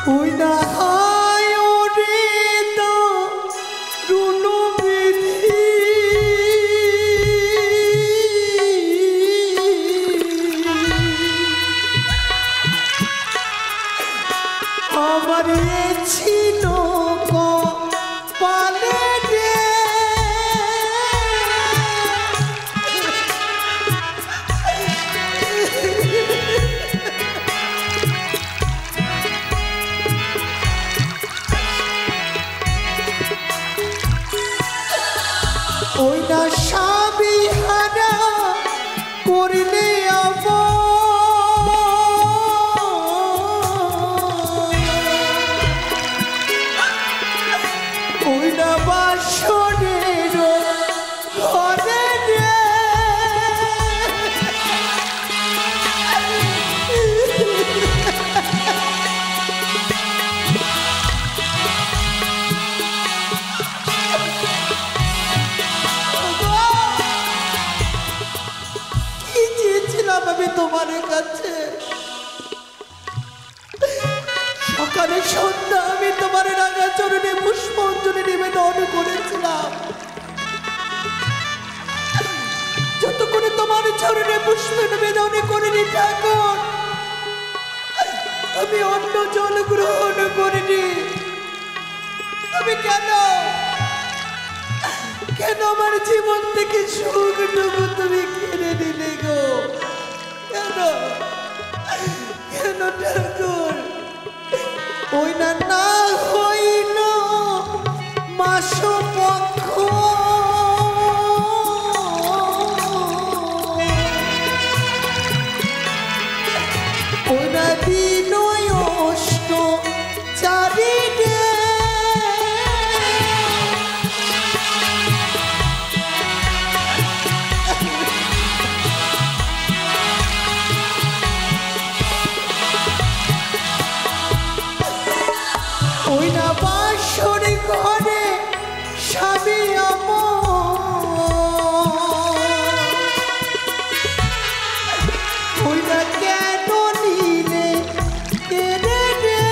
ওই না হয় ওরে তো রুনু বিধি আমার ছিল কপালে রে ওই না স্বামী হারা করলে ওই না বাসনের ঘরে রে আমি তোমার কাছে সকালে সন্ধ্যা আমি তোমার রাঙা চরণে পুষ্পাঞ্জলি নিবেদন করেছিলাম যতক্ষণে তোমার চরণে পুষ্প নিবেদন করিনি ঠাকুর আমি অন্য জল গ্রহণ করিনি। আমি কেন আমার জীবন থেকে সুখটুকু তুমি কেড়ে নিলে গো? কেন কেন ঠাকুর? ওই না না হইল মাস পক্ষ ওই না দিন অষ্ট চারি ওই না বাসর ঘরে স্বামী ওই না কেন নিলে কেড়ে রে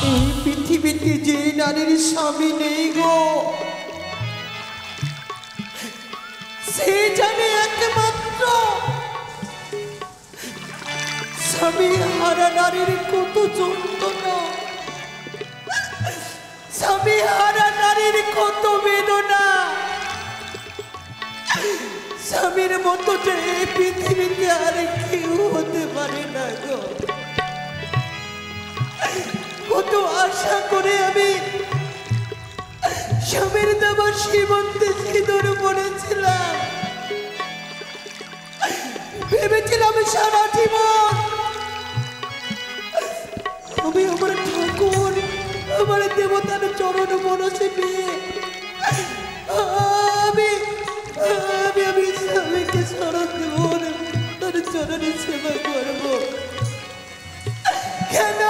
এই পৃথিবীতে যে নারীর স্বামী নেই গো সে জানে একমাত্র স্বামী হারা নারীর কত যন্ত্রণা, স্বামী হারা নারীর কত বেদনা। স্বামীর মতো যে এই পৃথিবীতে আর কেউ হতে পারে না গো। কত আশা করে আমি স্বামীর দেওয়া সীমন্তে সিঁদুর পড়েছিলাম, ভেবেছিলাম সারা জীবন আমি আমার ঠাকুর আমার দেবতার চরণ মনসে পেয়ে আমি আমি আমি স্বামীকে স্মরণ দেব, তার চরণে সেবা করব। কেন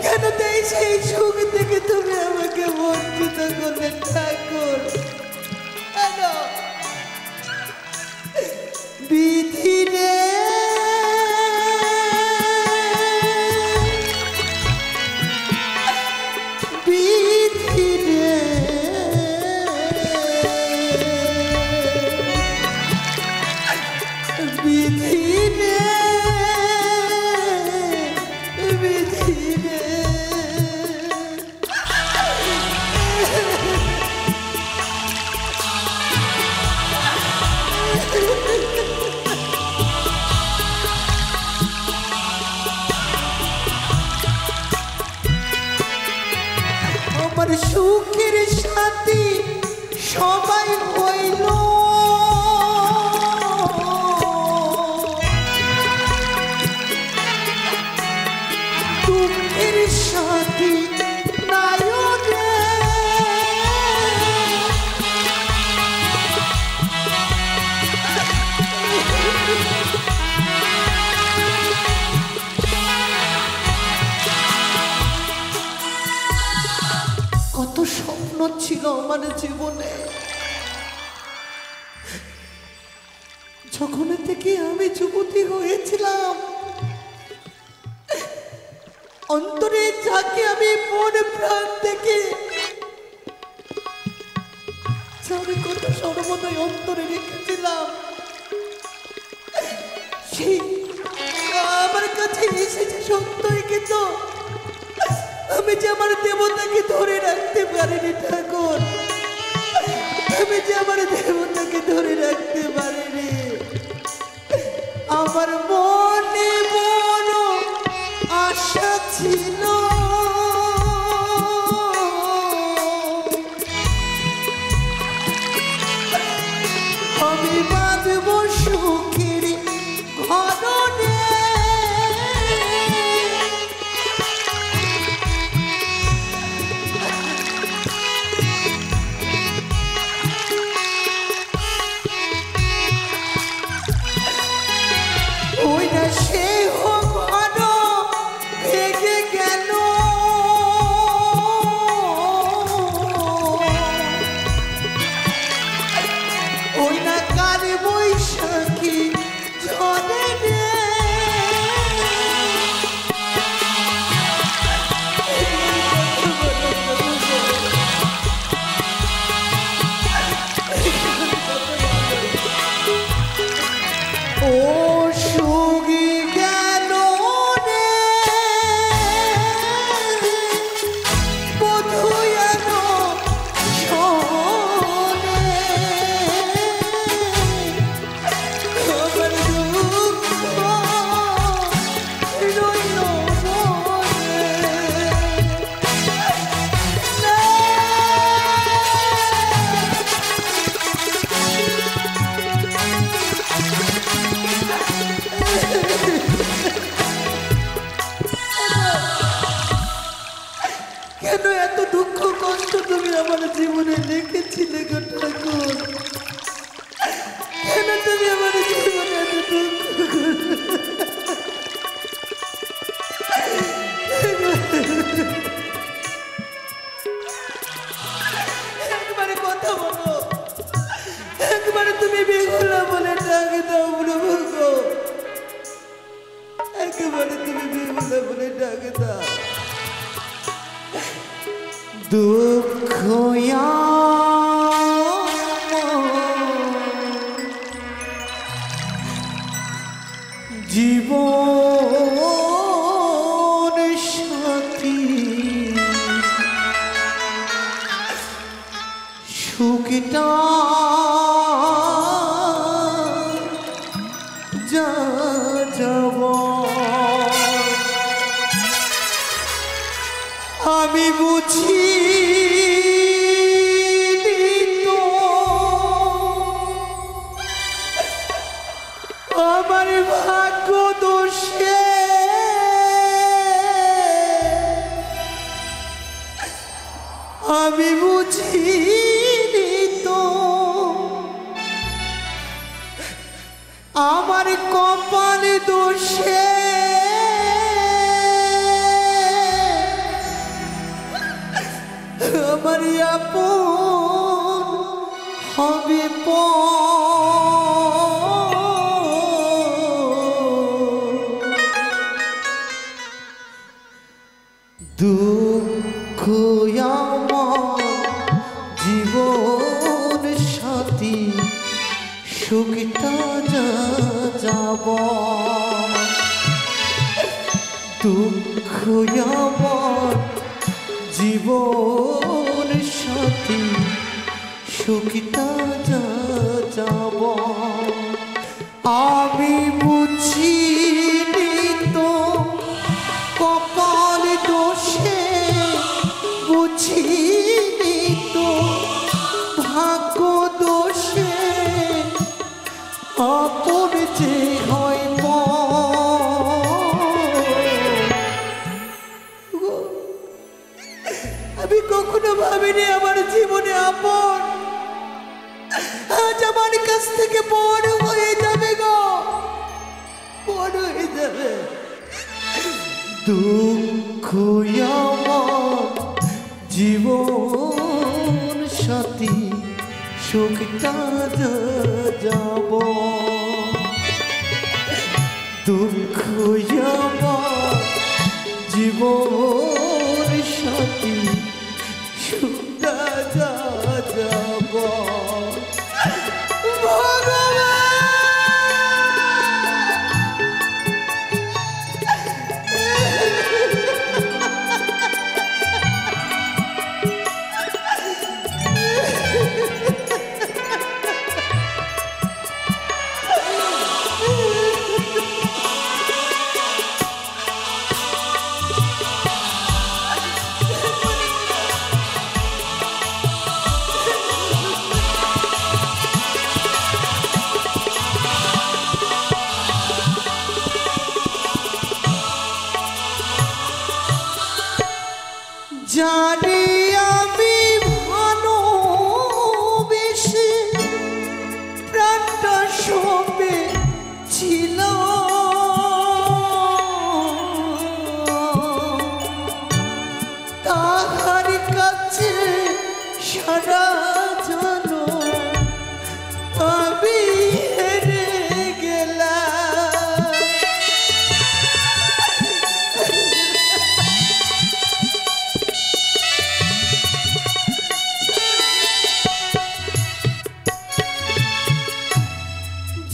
কেন দেই সেই সুখ থেকে তুমি আমাকে বঞ্চিত করলে ঠাকুর? কেন বিধি রে বিধি রে বিধি রে আমার সুখের সাথী সবাই হইল দুঃখের সাথী নায়ক স্বপ্ন ছিল আমার জীবনে। যখন থেকে আমি যুবতী হয়েছিলাম, অন্তরে যাকে আমি মন প্রাণ থেকে যার কথা সর্বদাই অন্তরে রেখেছিলাম, সেই আমার কাছে এসেছে সত্যই, কিন্তু আমি যে আমার দেবতাকে ধরে রাখতে পারিনি ঠাকুর, আমি যে আমার দেবতাকে ধরে রাখতে পারিনি। আমার মনে বড় আশা ছিল, আমি বাঁধব সুখের ঘরনে, ওই না সে ঘর ভেঙে গেল, ওই না কাল বৈশাখী ঝড়ে রে, ও সুগি গেল রে বধু এলো শোনে, আমার দুঃখ রইল মনে। কেন এত দুঃখ কষ্ট তুমি আমার জীবনে লিখেছিলে গো ঠাকুর? কেন তুমি আমার জীবনে এত দুঃখ? একবারে কথা বলো, একবারে তুমি বেহুলা বলে ডাক দাও প্রভু গো, একেবারে তুমি বেহুলা বলে ডাক দাও। দুঃখ জীবন সাথী সুখটা যা যাব, আমি বুঝি তো আমার ভাগ্য দোষে, আমি বুঝি তো আমার কপাল দোষে, আমার আপন হবে দুঃখ আমার জীবন সাথী সুখটা যা যাব, দুঃখ আমার জীবন সাথী সুখটা যা যাব, আমি বুঝিনি তো কপাল দোষে, বুঝিনি তো ভাগ্য দোষে, আপন যে হয় আমি কখনো ভাবিনি আমার জীবনে আপন আজ আমার কাছ থেকে বড় হয়ে যাবে গো, বড় হয়ে যাবে। দুঃখ আমার জীবন সাথী সুখটা যাব দুঃখ আমার জীবন সাথী সুখটা যাব জানি আমি ভালোবেসে প্রাণটা সবে ছিল তাহার কাছে সারা জানো আমি হেরে গেলাম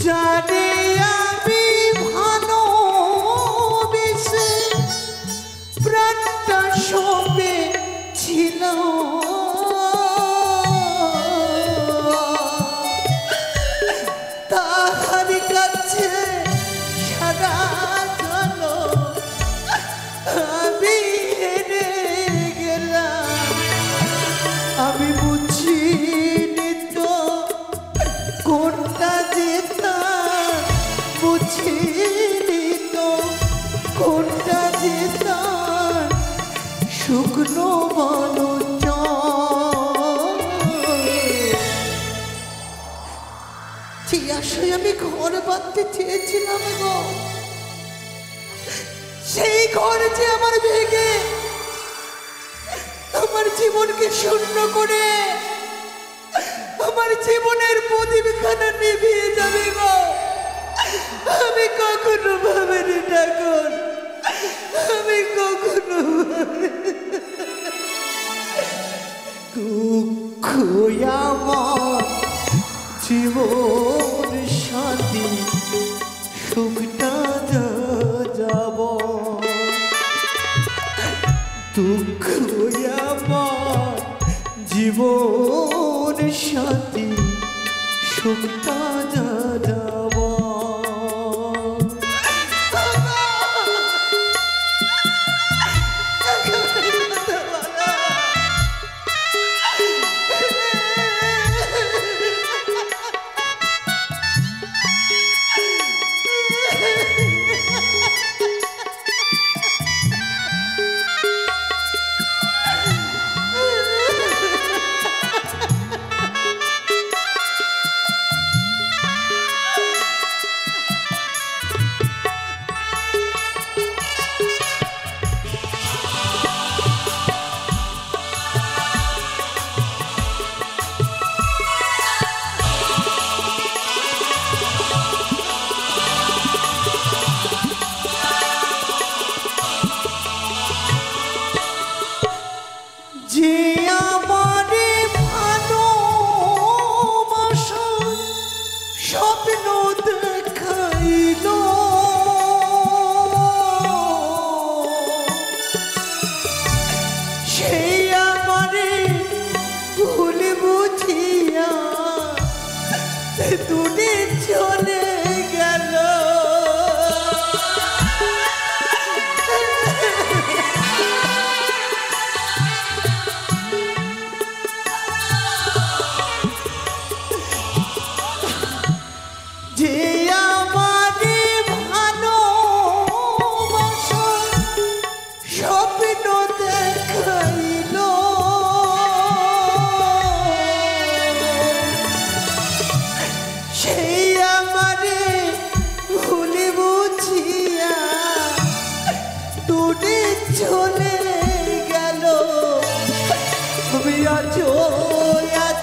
জানি আমি ভালোবেসে প্রাণটা সবে ছিল তাহার কাছে সারা জানো আমি হেরে গেলাম আমি বুঝিনি তো কোনটা যেতাম বুঝিনি তো কোনটা যেতাম শুকনো বলো যে আশায় আমি ঘর বাঁধতে চেয়েছিলাম গো সেই ঘর যে আমার ভেঙে আমার জীবনকে শূন্য করে আমার জীবনের প্রদীপখানা নিভিয়ে যাবে গো আমি কখনো ভাবিনি ঠাকুর আমি কখনো দুঃখ আমার জীবন শান্তি সুখটা যাব দুঃখ আমার জীবন সাথী সুখটা যাব চলে গেল যে আমারে ভালোবাসা স্বপ্ন দেখাইল সেই আমারে ভুলে বুঝিয়া দূরে চলে গেল আমি আজ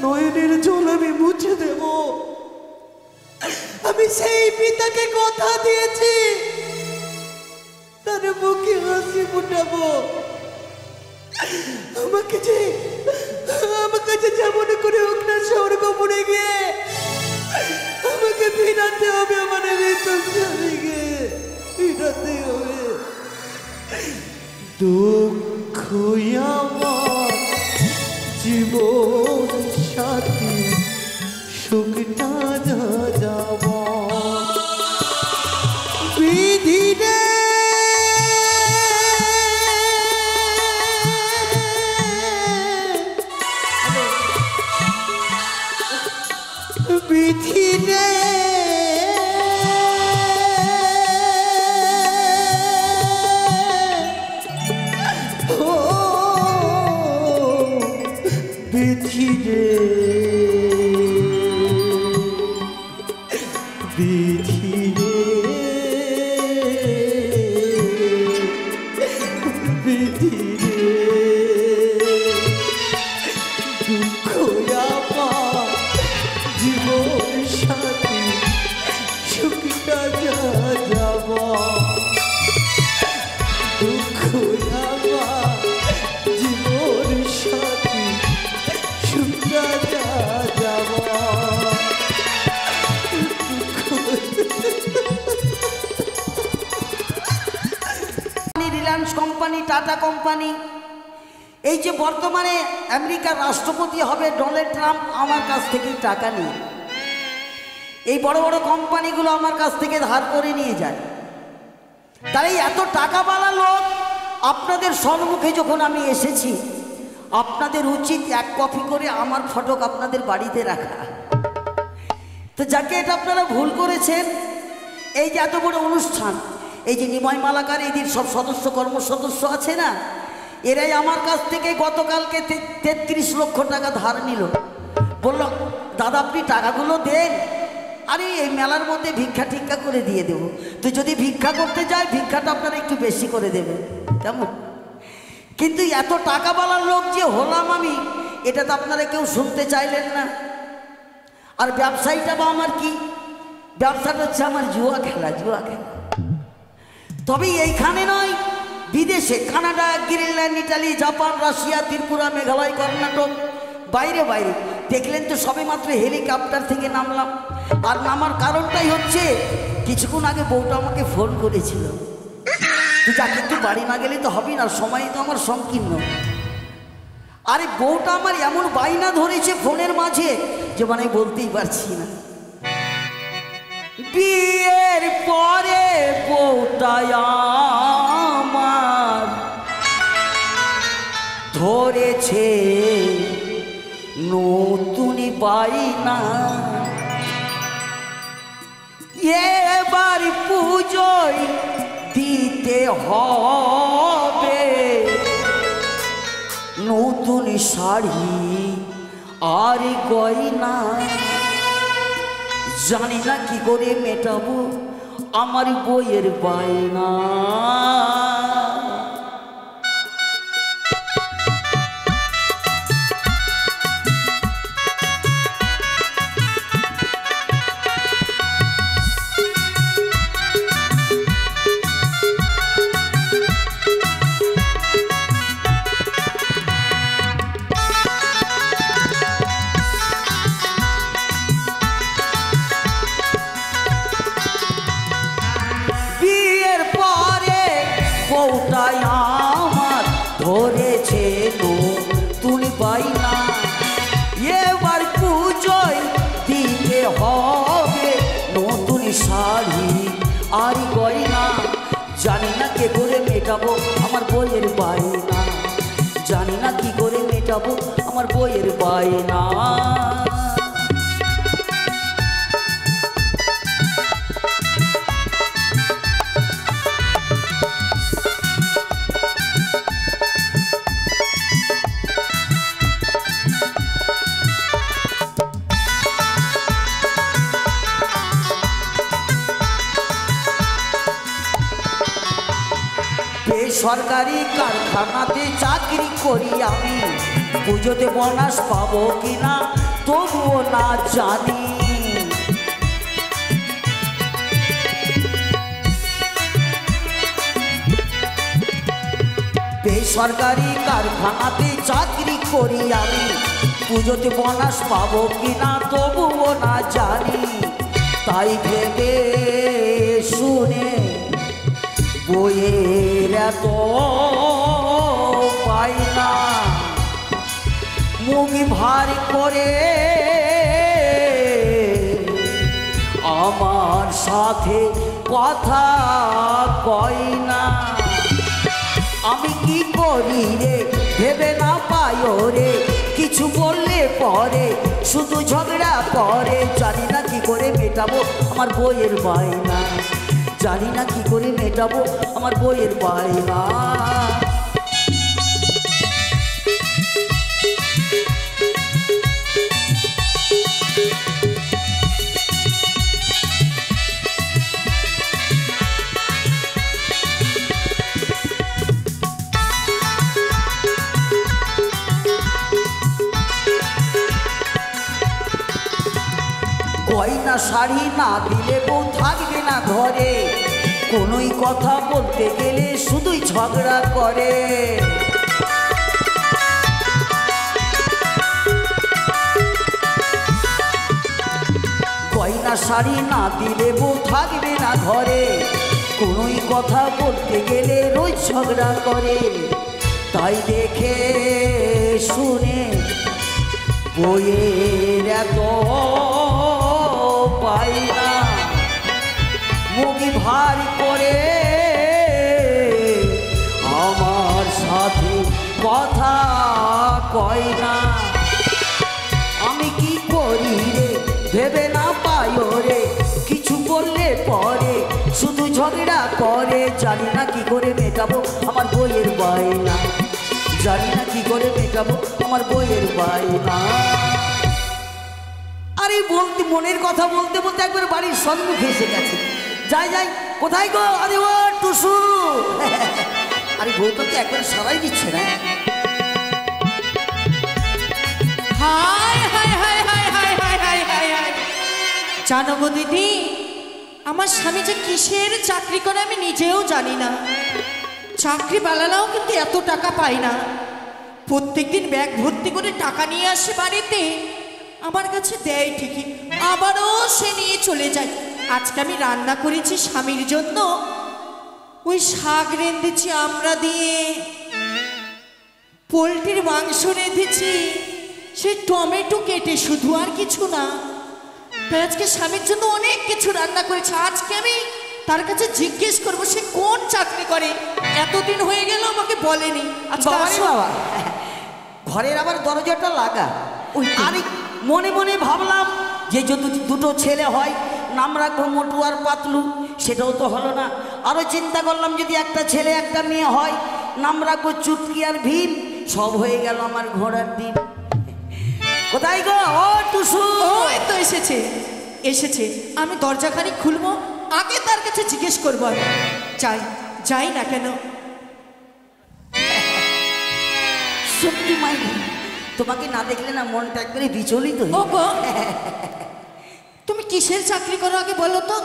নয়নের জল আমি মুছে দেব। আমি সেই পিতাকে কথা দিয়েছি তার মুখে হাসি ফুটাবো। আমাকে যে যেমন করে হোক না স্বর্গ পড়ে গিয়ে আমাকে ফিরাতে হবে, আমার স্বামীকে ফিরাতে হবে। দুঃখ আমার জীবন সাথী সুখটা যাব বিধি রে বিধি রে বিধি রে বিধি রে বিধি রে দুঃখ আমার জীবন সাথী সুখটা যাব দুঃখ আমার জীবন সাথী সুখটা যাব রিলায়েন্স কোম্পানি, টাটা কোম্পানি, এই যে বর্তমানে আমেরিকার রাষ্ট্রপতি হবে ডোনাল্ড ট্রাম্প আমার কাছ থেকেই টাকা নিয়ে এই বড় বড় কোম্পানিগুলো আমার কাছ থেকে ধার করে নিয়ে যায়। তাই এত টাকাওয়ালা লোক আপনাদের সম্মুখে যখন আমি এসেছি, আপনাদের উচিত এক কপি করে আমার ফটো আপনাদের বাড়িতে রাখা। তো যাকে এটা আপনারা ভুল করেছেন, এই যে এত বড় অনুষ্ঠান, এই যে নিময় মালাকার এদের সব সদস্য কর্ম সদস্য আছে না, এরাই আমার কাছ থেকে গতকালকে 33 লক্ষ টাকা ধার নিল। বলল দাদা আপনি টাকাগুলো দেন, আরে এই মেলার মধ্যে ভিক্ষা টিক্ষা করে দিয়ে দেবো। তো যদি ভিক্ষা করতে যায় ভিক্ষাটা আপনারা একটু বেশি করে দেবেন, কেমন? কিন্তু এত টাকাওয়ালার লোক যে হলাম আমি, এটা তো আপনারা কেউ শুনতে চাইলেন না। আর ব্যবসায়ীটা বা আমার কি, ব্যবসাটা হচ্ছে আমার জুয়া খেলা। তবে এইখানে নয়, বিদেশে Canada, Greenland, Italy, Japan, Russia, Tripura, Meghalaya, Karnataka, বাইরে বাইরে দেখলেন তো সবে মাত্র হেলিকপ্টার থেকে নামলাম। আর নামার কারণটাই হচ্ছে কিছুক্ষণ আগে বউটা আমাকে ফোন করেছিল, তুই যা কিন্তু বাড়ি না গেলে তো হবে না, সময় তো আমার সংকীর্ণ। আরে বউটা আমার এমন বাইনা ধরেছে ফোনের মাঝে যে মানে বলতেই পারছি না। বিয়ের পরে বউটা আমার ধরেছে নতুন বাইনা, এবার পুজোয় দিতে হবে নতুন শাড়ি আর গয়না। জানি না কি করে মেটাবো আমার বইয়ের বায়না। বউটাই আমার ধরেছে নতুন বাইনা, এবার পুজোয় দিতে হবে নতুন শাড়ি আর গয়না। জানি না কে করে মেটাবো আমার বইয়ের বায়না, জানি না কি করে মেটাবো আমার বইয়ের বায়না। বেসরকারি কারখানাতে চাকরি করি আমি, পুজোতে বোনাস পাবো কিনা তবুও না জানি। বেসরকারি কারখানাতে চাকরি করি আমি, পুজোতে বোনাস পাবো কিনা তবুও না জানি। তাই ভেবে শুনে বইয়ের এত পাই না, মুখ ভারী করে আমার সাথে কথা কয় না। আমি কি করি রে ভেবে না পায়ো রে, কিছু বললে পরে শুধু ঝগড়া করে। জানি না কি করে মেটাবো আমার বইয়ের বায়না, জানি না কি করে মেটাবো আমার বইয়ের বায়না। গয়না শাড়ি না দিলে বউ থাকবে না ঘরে, কোনোই কথা বলতে গেলে শুধুই ঝগড়া করে। গয়না শাড়ি না দিলে বউ থাকবে না ঘরে, কোনোই কথা বলতে গেলে রোজ ঝগড়া করে। তাই দেখে শুনে বইয়ের এত পাই না, মুখ ভারী করে আমার সাথে কথা কয় না। আমি কি করি রে ভেবে না পায়ো রে, কিছু বললে পরে শুধু ঝগড়া করে। জানি না কি করে মেটাবো আমার বইয়ের বায়না, জানি না কি করে মেটাবো আমার বইয়ের বায়না। আরে বলতে মনের কথা বলতে বলতে একবার বাড়ির সম্মুখে এসে গেছে। যাই যাই, কোথায় গো? আরে ও টুসু, আরে বউটা তো একবার সারাই দিচ্ছে না। High high high high high high high high high, জানো গো দিদি, আমার স্বামী যে কিসের চাকরি করে আমি নিজেও জানি না। চাকরি বালালাও কিন্তু এত টাকা পাই না। প্রত্যেকদিন ব্যাগ ভর্তি করে টাকা নিয়ে আসে বাড়িতে, আমার কাছে দেয় ঠিকই, আবারও সে নিয়ে চলে যায়। আজকে আমি রান্না করেছি স্বামীর জন্য, ওই শাক রেঁধেছি আমরা দিয়ে, পোলট্রির মাংস রেঁধেছি, সে টমেটো কেটে, শুধু আর কিছু না। তাই আজকে স্বামীর জন্য অনেক কিছু রান্না করেছে। আজকে আমি তার কাছে জিজ্ঞেস করবো সে কোন চাকরি করে, এতদিন হয়ে গেল আমাকে বলেনি। আজকে বাবা ঘরের আবার দরজাটা লাগা, আরে মনে মনে ভাবলাম যে যদি দুটো ছেলে হয় নাম রাখবো মোটু আর পাতলু, সেটাও তো হলো না। আরও চিন্তা করলাম যদি একটা ছেলে একটা মেয়ে হয় নাম রাখবো চুটকি আর ভীম, সব হয়ে গেল আমার ঘোড়ার দিন। কোথায় গো? ও টুসু, ওই তো এসেছে এসেছে, আমি দরজাখানি খুলবো, আগে তার কাছে জিজ্ঞেস করবো। আমি যাই না কেন? সত্যি মাইনি, তোমাকে না দেখলে না মনটা একবারে বিচলিত। ও গো, তুমি কিসের চাকরি করো আগে বলো তো?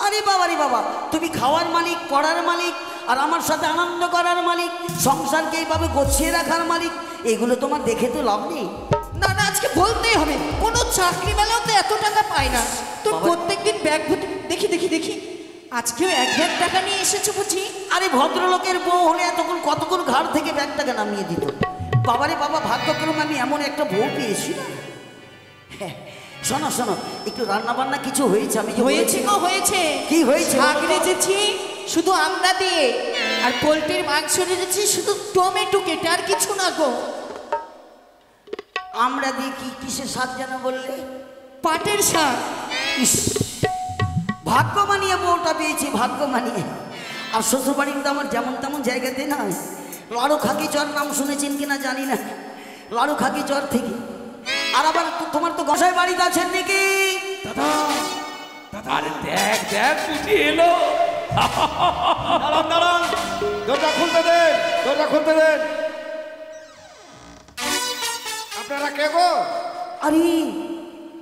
আরে বাবা রে বাবা, তুমি খাওয়ার মালিক, পড়ার মালিক, আর আমার সাথে আনন্দ করার মালিক, সংসারকে এইভাবে গোছিয়ে রাখার মালিক, এগুলো তোমার দেখে তো লাভ নেই। না না, আজকে বলতেই হবে, কোনো চাকরি মেলাও তো এত টাকা পায় না। তো প্রত্যেকদিন ব্যাগ ভর্তি, দেখি দেখি দেখি, আজকেও এক ব্যাগ টাকা নিয়ে এসেছো বুঝি? আরে ভদ্রলোকের বউ হলে এতক্ষণ কতক্ষণ ঘাড় থেকে ব্যাগটাকে নামিয়ে দিত। বাবারে বাবা, ভাগ্যক্রমে আমি এমন একটা বউ পেয়েছি না। শোনো শোনো, একটু রান্না বান্না কিছু হয়েছে? আমি হয়েছে গো, হয়েছে। কি হয়েছে? শাক রেঁধেছি শুধু আমরা দিয়ে, আর পোলট্রির মাংস রেঁধেছি শুধু টমেটো কেটে, আর কিছু না গো। আমরা দিয়ে কি কিসের শাক যেন বললে? পাটের শাক। ইস, ভাগ্য মানিয়ে বউটা পেয়েছি, ভাগ্য মানিয়ে। আর শ্বশুর বাড়ি কিন্তু আমার যেমন তেমন জায়গাতে নয়। লাড়ু খাকি চর নাম শুনেছেন কিনা জানি না, লাড়ু খাকি চর থেকে। আর আবার তোমার তো গোসাই বাড়িতে আছেন নাকি? আরে দেখ দেখ পুটি এলো। দাঁড়ান দাঁড়ান, দরজা খুলতে দেন, দরজা খুলতে দেন। আপনারা কে গো? আরে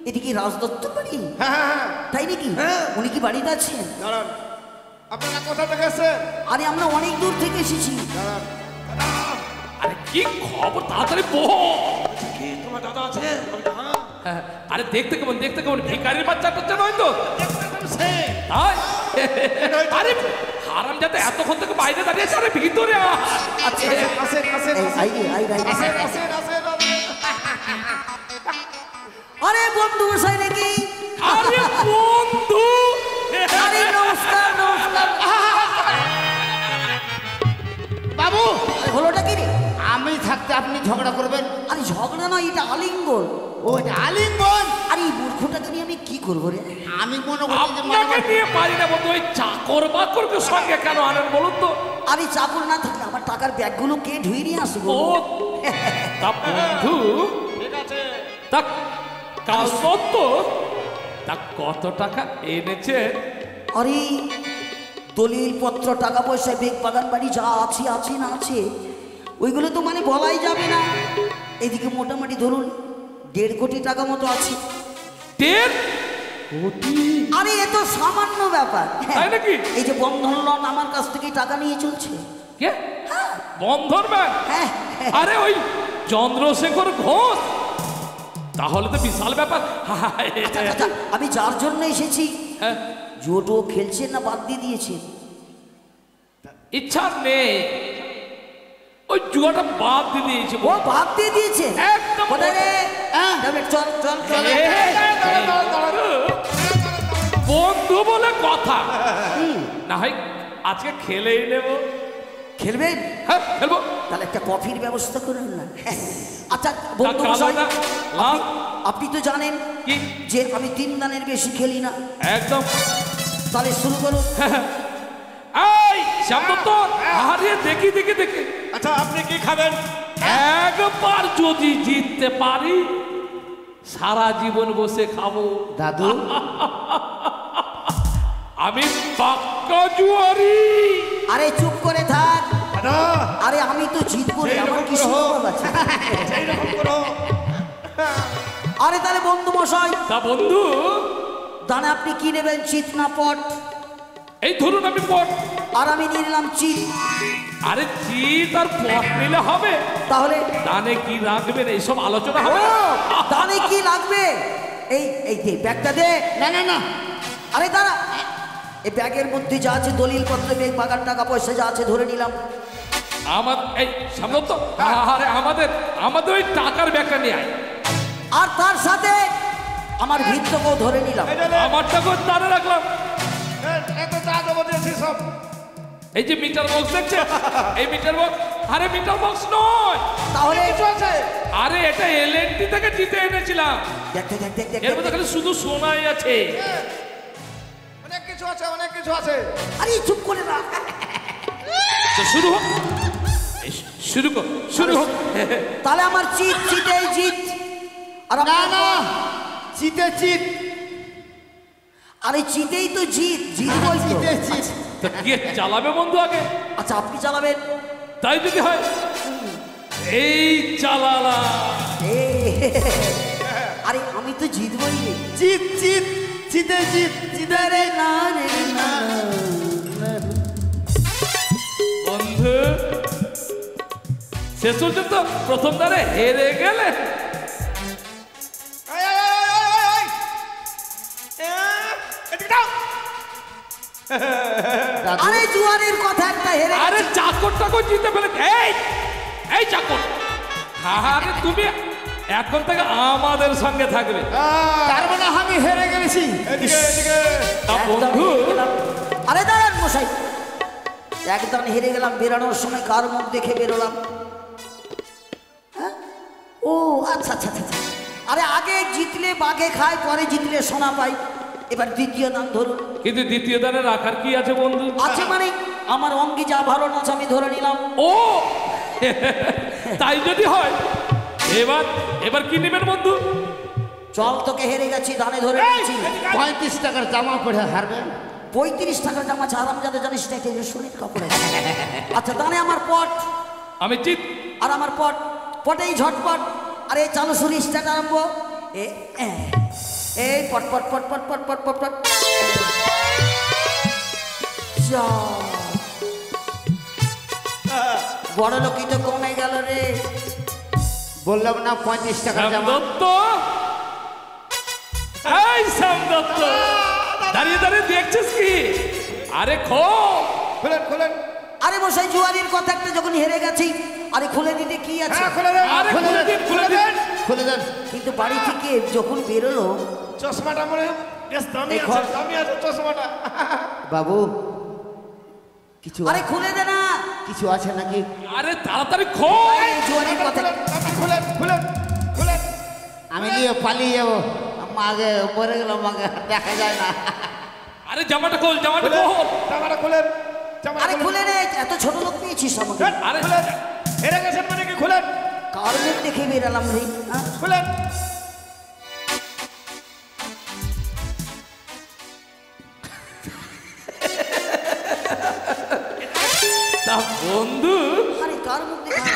এদিকে রাজদত্তর বাড়ি, হ্যাঁ হ্যাঁ হ্যাঁ তাই নাকি? হ্যাঁ। উনি কি বাড়িতে আছেন? দাঁড়ান, আপনারা কোথা থেকে এসেছেন? আরে আমরা অনেক দূর থেকে এসেছি। দাঁড়ান। আরে কি খবর, তাড়াতাড়ি বল। কি তোমার দাদা আছে? হ্যাঁ, আরে দেখতে কেমন ভিখারির বাচ্চাটা নয় তো? সে তাই? আরে হারাম যাতে এতক্ষণ থেকে বাইরে দাঁড়িয়েছে, আরে ভিতরে আয়। আসেন আসেন এই, আই রে, আই রে, আই রে। আসেন আসেন আসেন আসেন। আরে বন্ধু মশাই নাকি? আরে বন্ধু, আরে নমস্কার নমস্কার। বাবু, আরে হলোটা কি রে? আমি থাকতে আপনি ঝগড়া করবেন? আরে ঝগড়া নয়, এটা আলিঙ্গন। ও এটা আলিঙ্গন। আরে এই মূর্খটাকে নিয়ে আমি কি করবো রে? আমি মনে করি যে আপনাকে নিয়ে পারি না বন্ধু। ওই চাকর বাকরকে সঙ্গে কেন আনেন বলুন তো? আরে চাকর না থাকলে আমার টাকার ব্যাগগুলো কে ধুয়ে নিয়ে আসবো? ও তা বন্ধু, ঠিক আছে। তা কাল সত্য, তা কত টাকা এনেছে? আরে দলিল পত্র টাকা পয়সা বেগ বাগান বাড়ি যা আছে আছে না আছে ওইগুলো তো মানে বলাই যাবে না। এদিকে মোটামুটি ধরুন 1.5 কোটি টাকা মতো আছে। 1.5 কোটি? আরে এ তো সামান্য ব্যাপার। তাই নাকি? এই যে বন্ধন লোন আমার কাছ থেকে টাকা নিয়ে চলছে। কে? বন্ধন ব্যাংক? হ্যাঁ আরে ওই চন্দ্রশেখর ঘোষ, তাহলে তো বিশাল ব্যাপার। আচ্ছা, আমি যার জন্য এসেছি হ্যাঁ, জোটো খেলছেন না বাদ দিয়ে দিয়েছেন? ইচ্ছা নেই, ওই জুয়াটা বাদ দিয়ে দিয়েছে। ও বাদ দিয়ে দিয়েছে? একদম। কোথায় রে? যাবে, চল চল চল। বন্ধু বলে কথা, না হয় আজকে খেলেই নেব। খেলবেন? হ্যাঁ খেলবো। তাহলে একটা কফির ব্যবস্থা করুন না। আচ্ছা বন্ধু কালো মশাই, না, লাল? আপনি তো জানেন কি? যে আমি 3 দানের বেশি খেলি না। একদম। তাহলে শুরু করুন। এই শ্যামদত্ত, আরে দেখি। আচ্ছা আপনি কি খাবেন? একবার যদি জিততে পারি সারা জীবন বসে খাবো। দাদু, আমি পাক্কা জুয়ারি। আরে চুপ করে থাক। দাদা আরে আমি তো জিতবো রে, আমার কি সেইরকম করো। সম্ভব আছে? এইরকম করো। আরে তাহলে বন্ধু মশাই, তা বন্ধু, দানে আপনি কি নেবেন, চিত না পট? এই ধরুন আমি পট। আর আমি নিয়ে নিলাম চিত। আরে চিত আর পট নিলে হবে? তাহলে দানে কি রাখবেন এইসব আলোচনা ও হবে? দানে কি লাগবে? এই দে ব্যাগটা দে। না না না, আরে দাঁড়া, এই ব্যাগের মধ্যে যা আছে দলিল পত্র বেগ বাগান টাকা পয়সা যা আছে ধরে নিলাম। আমার এই শ্যামদত্ত, আরে আমাদের ওই টাকার ব্যাগটা নিয়ে আয়। আর তার সাথে আমার ভিত্তকেও ধরে নিলাম। আমার টাকা তারে রাখলাম। এত দাদু বলেছি সব। এই যে মিটার বক্স দেখছে, এই মিটার বক্স, আরে মিটার বক্স নয়, তাহলে কিছু আছে? আরে এটা এলএনটি থেকে জিতে এনেছিলাম। দেখ দেখ দেখ দেখ এর মধ্যে খালি শুধু সোনাই আছে। অনেক কিছু আছে, অনেক কিছু আছে। আরে চুপ করে না। তো শুরু হোক, এই শুরু হোক। তাহলে আমার চিত চিতেই জিত। আর না আপনার না, পট? চিতে চিত। আরে চিতেই তো জিত, জিতবই তো। চিতে চিত। তো কে চালাবে বন্ধু আগে? আচ্ছা আপনি চালাবেন। তাই যদি হয় এই চালালা। এ, আরে আমি তো জিতবই রে। চিত চিত, চিতে চিত। জিতারে না রে না। বন্ধু শেষ পর্যন্ত প্রথম দ্বারে হেরে গেলে। এই, এই, এই, এই, এই, এই। এদিকে দাও। দাদু, আরে জুয়ারের কথা একটা হেরে আরে চাকরটাকে জিতে ফেলে। এই চাকর, আরে তুমি এখন থেকে আমাদের সঙ্গে থাকবে। তার মানে আমি হেরে গেছি। এদিকে এদিকে। তা একদম বন্ধু, হেরে গেলাম। আরে দাঁড়ান মশাই, একদম হেরে গেলাম। বেরানোর সময় কার মুখ দেখে বেরোলাম? হ্যাঁ? ও আচ্ছা আচ্ছা আচ্ছা আচ্ছা। আরে আগে জিতলে বাঘে খায়, পরে জিতলে সোনা পাই। এবার দ্বিতীয় দান ধরুন। কিন্তু দ্বিতীয় দানে রাখার কি আছে বন্ধু? আছে মানে আমার অঙ্গে যা ভালো নাচ আমি ধরে নিলাম। ও তাই যদি হয় এবার কি নেবেন বন্ধু? চল তোকে হেরে গেছি, দানে ধরে নিয়েছি। 35 টাকার জামা পরে হারবেন? 35 টাকার জামা আরাম যাতে জানিস না, একটা রেশনের কাপড় আছে। আচ্ছা দানে আমার পট, আমি জিত। আর আমার পটেই ঝটপট আরে চালু শুরু স্টার্ট আরম্ভ এই পট পট পট পট পট পট পট পট যা বড় লোকই তো কমে গেল রে। বললাম না 35 টাকা জামা। দত্ত, এই শ্যাম দত্ত, দাঁড়িয়ে দাঁড়িয়ে দেখছিস কি? আরে খুলেন খুলেন। আরে মশাই জুয়ারির কথা একটা যখন হেরে গেছি, আরে খুলে দিতে কি আছে? খুলে দেন। আরে খুলে দিন, খুলে দিন। খুলে দেন। কিন্তু বাড়ি থেকে যখন বেরোলো চশমাটা মনে বেশ দামি দেখো। আছে, দামি আছে চশমাটা। বাবু কিছু আরে খুলে দে না। কিছু আছে নাকি? আরে তাড়াতাড়ি খোল। এই জুয়ারির কথা খুলেন খুলেন খুলেন। আমি নিয়ে পালিয়ে যাবো। আম্মা আগে মরে গেলাম, আমাকে দেখা যায় না। আরে জামাটা খোল, জামাটা খুলেন, খোল। জামাটা খুলেন, জামাটা আরে খুলে নে, এত ছোট লোক পেয়েছিস আমাকে। আরে খুলেন। হেরে গেছেন মানে কি? খুলেন কার মুখ দেখে বেরালাম রে? হ্যাঁ? খুলেন। তা বন্ধু, আরে কার মুখ দেখে?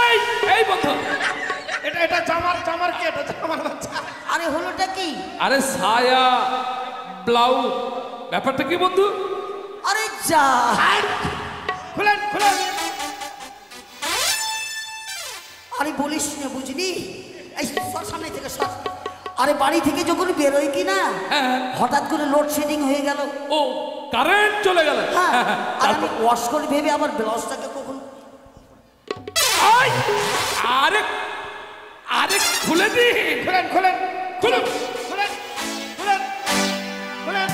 এই এই বন্ধু, এটা এটা জামার জামার কি? এটা জামার বাচ্চা। আরে হলোটা কি? আরে সায়া ব্লাউজ, ব্যাপারটা কি বন্ধু? আরে যা খুলেন খুলেন। আরে বলিস না, বুঝলি? এই সর সামনে থেকে সর। আরে বাড়ি থেকে যখন বেরোয় কি না, হ্যাঁ। হঠাৎ করে লোডশেডিং হয়ে গেল। ও কারেন্ট চলে গেল। হ্যাঁ, হ্যাঁ, আর আমি তারপর? ওয়াশ করে ভেবে আবার ব্লাউজটাকে কখন আই, আরে আরে খুলে দি। খুলেন খুলেন খুলুন। খুলেন খুলেন খুলেন।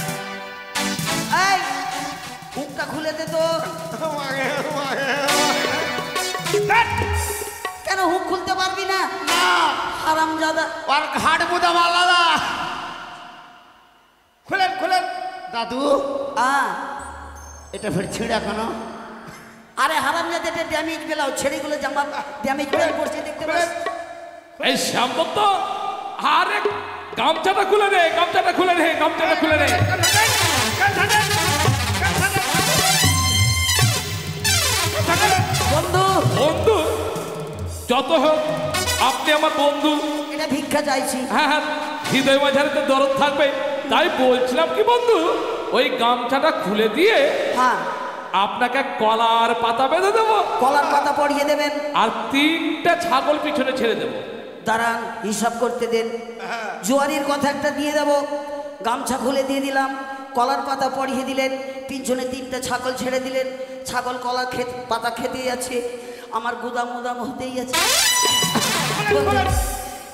এই মুখটা খুলে দে তো। কেন হুক খুলতে পারবি না? হারামজাদা। আর ঘাট বুদাম আলাদা। খুলেন খুলেন। দাদু এটা ফের ছিঁড়া কেন? আরে হারামজাদা, এটা ড্যামেজ বেলাও, ছেড়েগুলো জামা ড্যামেজ বেলা পড়ছে, দেখতে পাস? এই শ্যাম দত্ত, আরে গামছাটা খুলে দে, গামছাটা খুলে দে, গামছাটা খুলে দে। বন্ধু, বন্ধু যত হোক আপনি আমার বন্ধু। এটা ভিক্ষা চাইছি। হ্যাঁ হ্যাঁ, হৃদয় মাঝারে তো দরদ থাকবে, তাই বলছিলাম কি বন্ধু, ওই গামছাটা খুলে দিয়ে হ্যাঁ, আপনাকে কলার পাতা বেঁধে দেবো, কলার পাতা পরিয়ে দেবেন। আর 3টে ছাগল পিছনে ছেড়ে দেবো। দাঁড়ান, হিসাব করতে দেন। জোয়ারির কথা একটা দিয়ে দেবো, গামছা খুলে দিয়ে দিলাম, কলার পাতা পরিয়ে দিলেন, পিছনে 3টে ছাগল ছেড়ে দিলেন। ছাগল কলা পাতা খেতেই আছে, আমার গুদাম মুদাম হতেই আছে।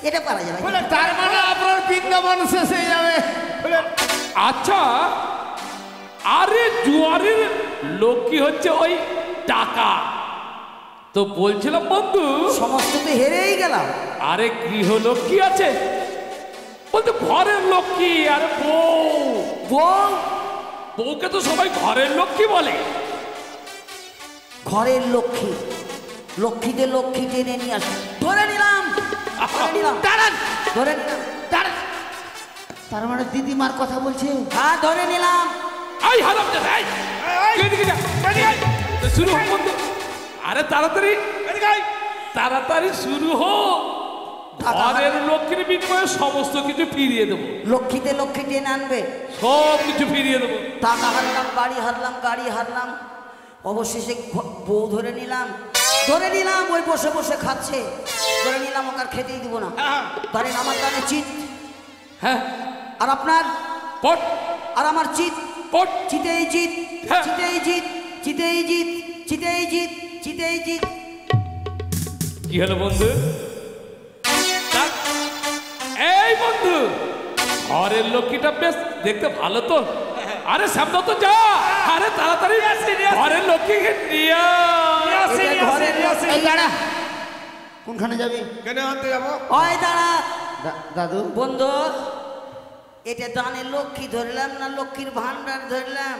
এটা পারা যাবে। তার মানে আপনার বৃন্দাবন শেষ হয়ে যাবে। আচ্ছা, আরে জুয়ারির লক্ষ্মী হচ্ছে ওই টাকা। তো বলছিলাম বন্ধু, সমস্ত তো হেরেই গেলাম। আরে গৃহলক্ষ্মী আছে বলতে ঘরের লক্ষ্মী। আরে বউ, বউকে তো সবাই ঘরের লক্ষ্মী বলে। ঘরের লক্ষ্মী, লক্ষ্মীতে লক্ষ্মী টেনে নিয়ে আস। ধরে নিলাম, ধরে নিলাম, দাঁড়ান ধরে নিলাম। দাঁড়ান। তার মানে দিদিমার কথা বলছে। হ্যাঁ, ধরে নিলাম। এই হারামজাদা, এই, এদিকে যা, এদিকে আয়। তো শুরু হোক বন্ধু। আরে তাড়াতাড়ি তাড়াতাড়ি শুরু হোক। ঘরের লক্ষ্মীর বিনিময়ে সমস্ত কিছু ফিরিয়ে দেবো, লক্ষ্মীতে লক্ষ্মী টেনে আনবে। সব কিছু ফিরিয়ে দেবো। টাকা হারলাম, বাড়ি হারলাম, গাড়ি হারলাম, অবশেষে বউ ধরে নিলাম। ধরে নিলাম, ওই বসে বসে খাচ্ছে। ধরে নিলাম, ওকে আর খেতেই দিব না। ধরেন আমার কানে চিত, হ্যাঁ, আর আপনার, পট আর আমার চিত। পট। চিতেই জিত, হ্যাঁ। চিতেই জিত, চিতেই জিত, চিতেই জিত, চিতেই জিত। কি হলো বন্ধু? এই বন্ধু, ঘরের লক্ষ্মীটা বেশ দেখতে ভালো তো। আরে সামনে তো যা, আরে তাড়াতাড়ি ঘরের লক্ষ্মীকে নিয়ে আয়। এটা ঘরের লক্ষ্মী। এই দাঁড়া, কোনখানে যাবি? কেন আনতে যাবো? ওই দাঁড়া দাদু বন্ধু, এটা দানের লক্ষ্মী ধরলাম না লক্ষ্মীর ভান্ডার ধরলাম?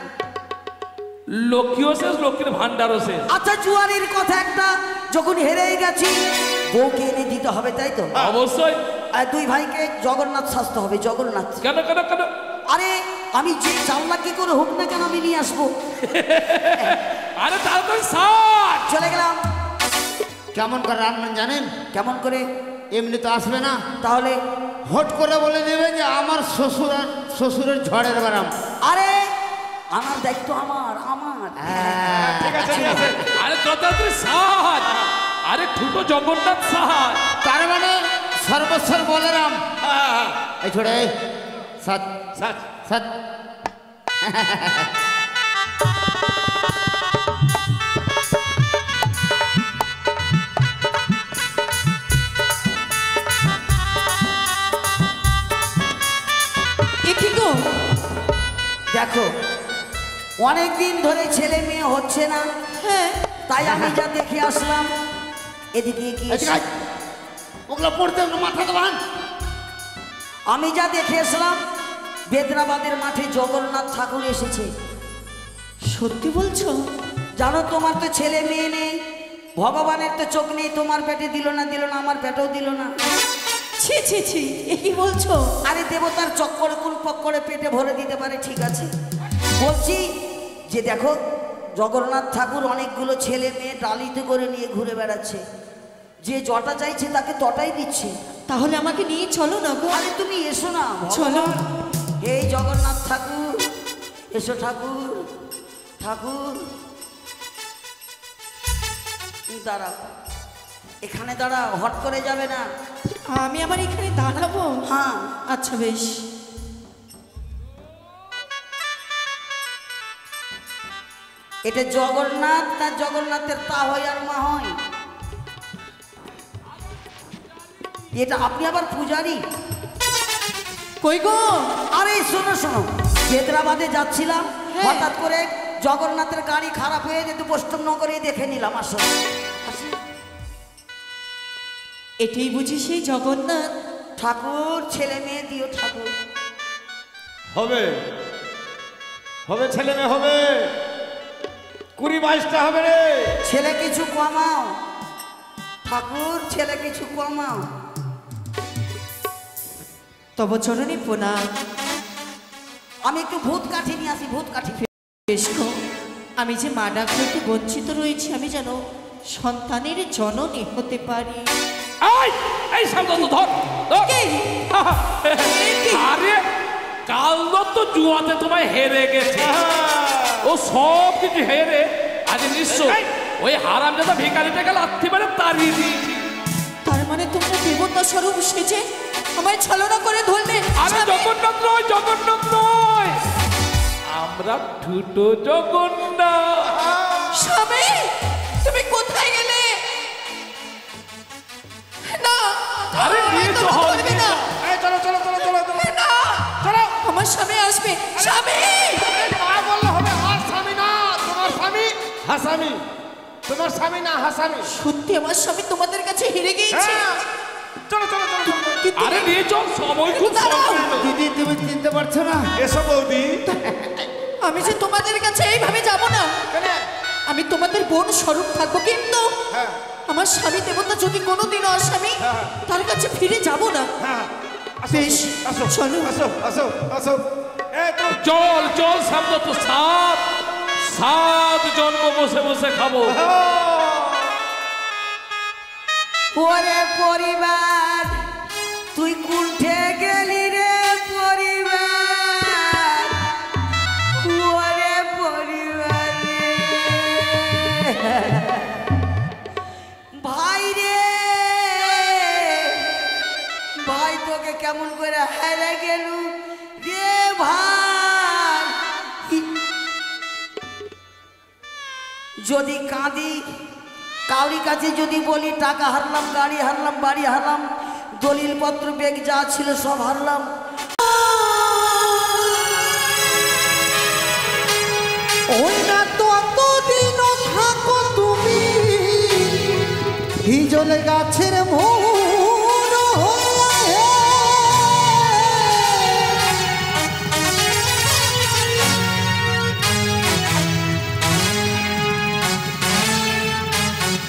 লক্ষ্মীও শেষ, লক্ষ্মীর ভান্ডারও শেষ। আচ্ছা, জুয়ারির কথা একটা যখন হেরেই গেছি, বউকে এনে দিতে হবে, তাই তো? অবশ্যই। আর দুই ভাইকে জগন্নাথ সাজতে হবে, জগন্নাথ। কেন কেন কেন? আরে আমি যে চাল্লা কি করে হোক না কেন আমি নিয়ে আসবো। আরে তাড়াতাড়ি সাজ। চলে গেলাম। কেমন করে রান্না জানেন? কেমন করে? এমনি তো আসবে না, তাহলে হট করে বলে দেবে যে আমার শ্বশুরের ঝড়ের বারাম। আরে আমার দায়িত্ব আমার আমার ঠিক আছে ঠিক আছে। আরে দত্তাত্রেয় সাহাজ, আরে ঠুটো জগন্নাথ সাহাজ। তার মানে সর্বস্বর বলরাম। এই ছোড়ে সাত সাত সাত। এ কি গো? দেখো অনেক দিন ধরে ছেলে মেয়ে হচ্ছে না, হ্যাঁ, তাই আমি যা দেখে আসলাম। এদিকে কি ওগুলো পড়তে হবে না, মাথা তো বান। আমি যা দেখে আসলাম, বেদরাবাদের মাঠে জগন্নাথ ঠাকুর এসেছে। সত্যি বলছো? জানো তোমার তো ছেলে মেয়ে নেই, ভগবানের তো চোখ নেই, তোমার পেটে দিল না আমার পেটেও দিল না। ছি ছি ছি, এ কি বলছো? আরে দেবতার চক্করে কুল পক্করে পেটে ভরে দিতে পারে, ঠিক আছে। বলছি যে দেখো জগন্নাথ ঠাকুর অনেকগুলো ছেলে মেয়ে ডালিতে করে নিয়ে ঘুরে বেড়াচ্ছে, যে জটা চাইছে তাকে তটাই দিচ্ছে। তাহলে আমাকে নিয়ে চলো না গো। আরে তুমি এসো না, চলো। এই জগন্নাথ ঠাকুর এসো, ঠাকুর ঠাকুর তুমি দাঁড়াও, এখানে দাঁড়াও, হট করে যাবে না। আমি আবার এখানে দাঁড়াবো? হ্যাঁ আচ্ছা বেশ। এটা জগন্নাথ না জগন্নাথের তা হয় আর মা হয়? এটা আপনি আবার পূজারি? কই গো? আরে শোনো শোনো, হেদরাবাদে যাচ্ছিলাম, হ্যাঁ। হঠাৎ করে জগন্নাথের গাড়ি খারাপ হয়ে যেত, বৈষ্ণবনগরে দেখে নিলাম। আসলে এটাই বুঝি সেই জগন্নাথ? ঠাকুর ছেলে মেয়ে দিও ঠাকুর। হবে হবে, ছেলে মেয়ে হবে, 20-22টা হবে রে। ছেলে কিছু কমাও ঠাকুর, ছেলে কিছু কমাও। তব চরণে প্রণাম। আমি একটু ভূত কাঠি নিয়ে আসি, ভূত কাঠি। বেশ গো, আমি যে মা ডাক হইতে বঞ্চিত রয়েছি, আমি যেন সন্তানের জননী হতে পারি। এই এই সামনে তো ধর ধর। কে? আরে কাল তো জুয়াতে তোমায় হেরে গেছে, ও সব কিছু হেরে আজ নিশ্চয় ওই হারামজাদা ভিখারিটাকে লাথি মেরে তাড়িয়ে দিয়েছি। তার মানে তোমরা দেবতা স্বরূপ সেজে আমায় ছলনা করে ধরলে? আরে জগন্নাথ নয়, জগন্নাথ নয়, আমরা ঠুটো জগন্নাথ। স্বামী, তুমি কোথায় গেলে? না, আরে নিয়ে তুমি চল, ধরবে না। এই চলো চলো চলো চলো চলো না, চলো। আমার স্বামী আসবে। স্বামী, মা বললে হবে, আর স্বামী না, তোমার স্বামী হাসামি, তোমার স্বামী না হাসামি। সত্যি আমার স্বামী তোমাদের কাছে হেরে গিয়েছে। হ্যাঁ, চলো চলো চলো চলো। কিন্তু আরে নিয়ে চল, সময় খুব দাঁড়াও। সংকীর্ণ। দিদি তুমি চিনতে পারছো না? এসো বৌদি। আমি যে তোমাদের কাছে এইভাবে যাব না, কেন? আমি তোমাদের বোন স্বরূপ থাকবো, কিন্তু হ্যাঁ আমার স্বামী দেবতা যদি কোনোদিনও আসে, আমি হ্যাঁ। তার কাছে ফিরে যাব না। হ্যাঁ, আসো, বেশ, আসো চলো। আসো আসো আসো। এই তো চল চল, সামনে তো সাত সাত জন্ম বসে বসে খাবো। ওরে পরিবার তুই কুণ্ঠে গেলি রে পরিবার, ওরে পরিবার রে। ভাই রে ভাই, তোকে কেমন করে হারা গেল রে ভাই। যদি কাঁদি কাউরি কাছে, যদি বলি টাকা হারলাম, গাড়ি হারলাম, বাড়ি হারলাম, দলিলপত্র বেগ যা ছিল সব হারলাম। ওই না তো এতদিনও থাকো তুমি হিজল গাছের মোর হয়ে।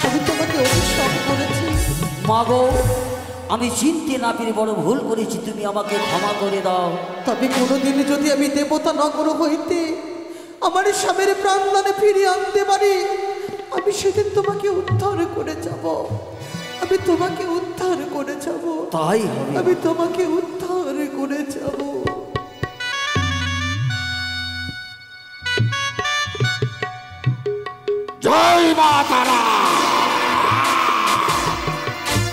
আমি তোমাকে অভিশাপ করেছি। মাগো, আমি চিনতে না পেরে বড় ভুল করেছি, তুমি আমাকে ক্ষমা করে দাও। তবে কোনোদিন যদি আমি দেবতা নগর হইতে আমার স্বামীর প্রাণদানে ফিরিয়ে আনতে পারি, আমি সেদিন তোমাকে উদ্ধার করে যাব, আমি তোমাকে উদ্ধার করে করে যাব। তাই হবে। আমি তোমাকে উদ্ধার করে যাব। জয় মা তারা।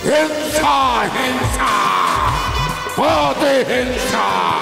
হিংসা হিংসা, প্রতিহিংসা।